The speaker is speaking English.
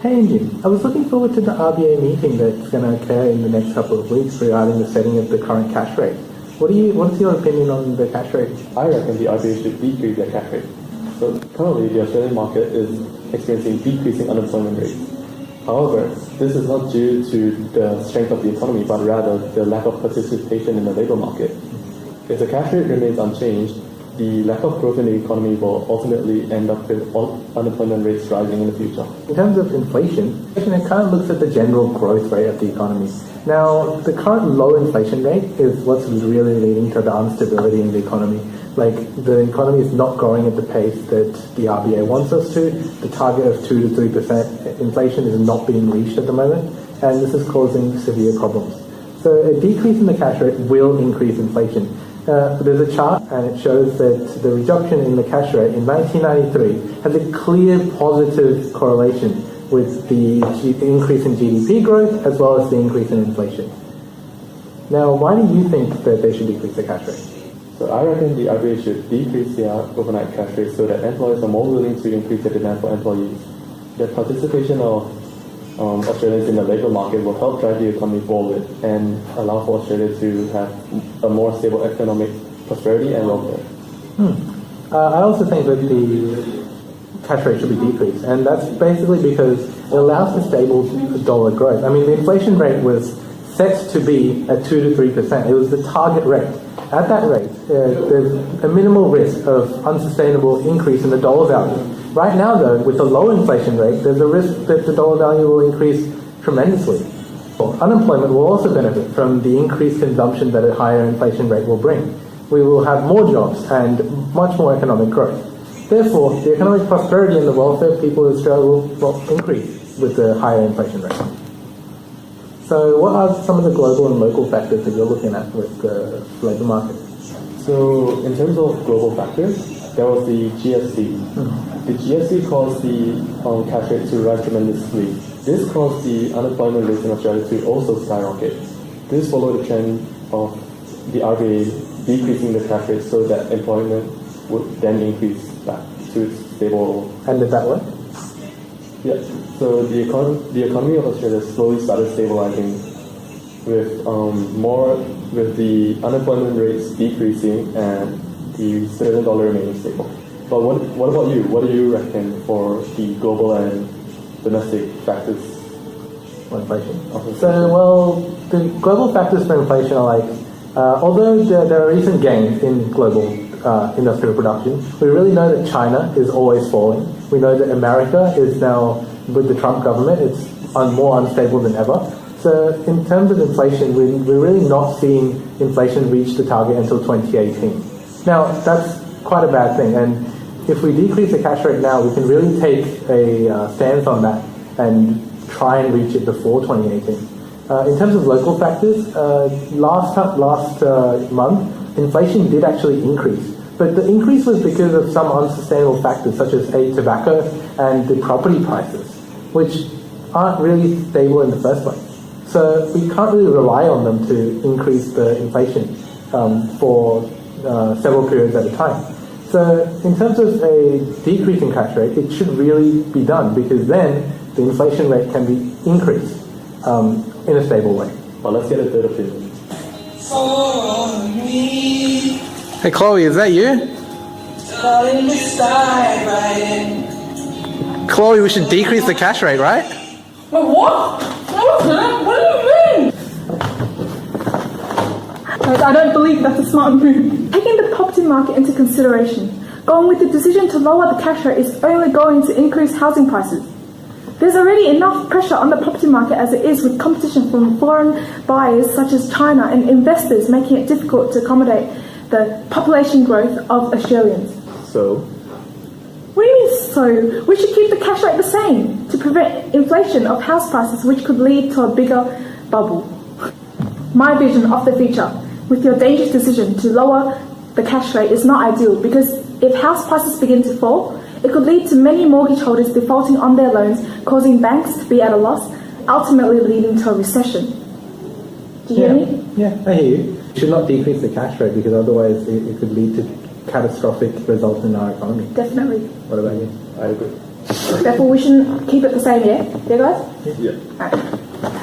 Hey Engjian, I was looking forward to the RBA meeting that's going to occur in the next couple of weeks regarding the setting of the current cash rate. What's your opinion on the cash rate? I reckon the RBA should decrease their cash rate. So currently the Australian market is experiencing decreasing unemployment rates. However, this is not due to the strength of the economy, but rather the lack of participation in the labour market. If the cash rate remains unchanged, the lack of growth in the economy will ultimately end up with unemployment rates rising in the future. In terms of inflation, it kind of looks at the general growth rate of the economy. Now, the current low inflation rate is what's really leading to the instability in the economy. Like, the economy is not growing at the pace that the RBA wants us to. The target of 2 to 3% inflation is not being reached at the moment, and this is causing severe problems. So a decrease in the cash rate will increase inflation. There's a chart and it shows that the reduction in the cash rate in 1993 has a clear positive correlation with the increase in GDP growth as well as the increase in inflation. Now, why do you think that they should decrease the cash rate? So I reckon the RBA should decrease their overnight cash rate so that employers are more willing to increase their demand for employees. The participation of Australians in the labour market will help drive the economy forward and allow for Australia to have a more stable economic prosperity and welfare. I also think that the cash rate should be decreased, and that's basically because it allows for stable dollar growth. I mean, the inflation rate was set to be at 2 to 3%. It was the target rate. At that rate, there's a minimal risk of unsustainable increase in the dollar value. Right now, though, with the low inflation rate, there's a risk that the dollar value will increase tremendously. Unemployment will also benefit from the increased consumption that a higher inflation rate will bring. We will have more jobs and much more economic growth. Therefore, the economic prosperity and the welfare of people in Australia will increase with the higher inflation rate. So what are some of the global and local factors that you're looking at with the labour market? So in terms of global factors, there was the GFC. The GFC caused the cash rate to rise tremendously. This caused the unemployment rate in Australia to also skyrocket. This followed the trend of the RBA decreasing the cash rate so that employment would then increase back to its stable. And did that work? Yeah. So the economy of Australia slowly started stabilizing with the unemployment rates decreasing and the sterling dollar remaining stable. But what about you? What do you reckon for the global and domestic factors for inflation? So, well, the global factors for inflation are like, although there are recent gains in global industrial production, we really know that China is always falling. We know that America is now, with the Trump government, it's more unstable than ever. So in terms of inflation, we're really not seeing inflation reach the target until 2018. Now, that's quite a bad thing, and if we decrease the cash rate now, we can really take a stance on that and try and reach it before 2018. In terms of local factors, last month, inflation did actually increase. But the increase was because of some unsustainable factors, such as tobacco and the property prices, which aren't really stable in the first place. So we can't really rely on them to increase the inflation for several periods at a time. So in terms of a decrease in cash rate, it should really be done, because then the inflation rate can be increased in a stable way. Well, let's get a third opinion. Hey Chloe, is that you? Chloe, we should decrease the cash rate, right? Wait, what? What do you mean? I don't believe that's a smart move. Taking the property market into consideration, going with the decision to lower the cash rate is only going to increase housing prices. There's already enough pressure on the property market as it is, with competition from foreign buyers such as China and investors making it difficult to accommodate the population growth of Australians. So? What do you mean so? We should keep the cash rate the same to prevent inflation of house prices, which could lead to a bigger bubble. My vision of the future with your dangerous decision to lower the cash rate is not ideal, because if house prices begin to fall, it could lead to many mortgage holders defaulting on their loans, causing banks to be at a loss, ultimately leading to a recession. Do you hear me? Yeah, I hear you. You should not decrease the cash rate, because otherwise it could lead to catastrophic results in our economy. Definitely. What about you? I agree. Therefore, we shouldn't keep it the same, yeah? Yeah, guys? Yeah. Alright.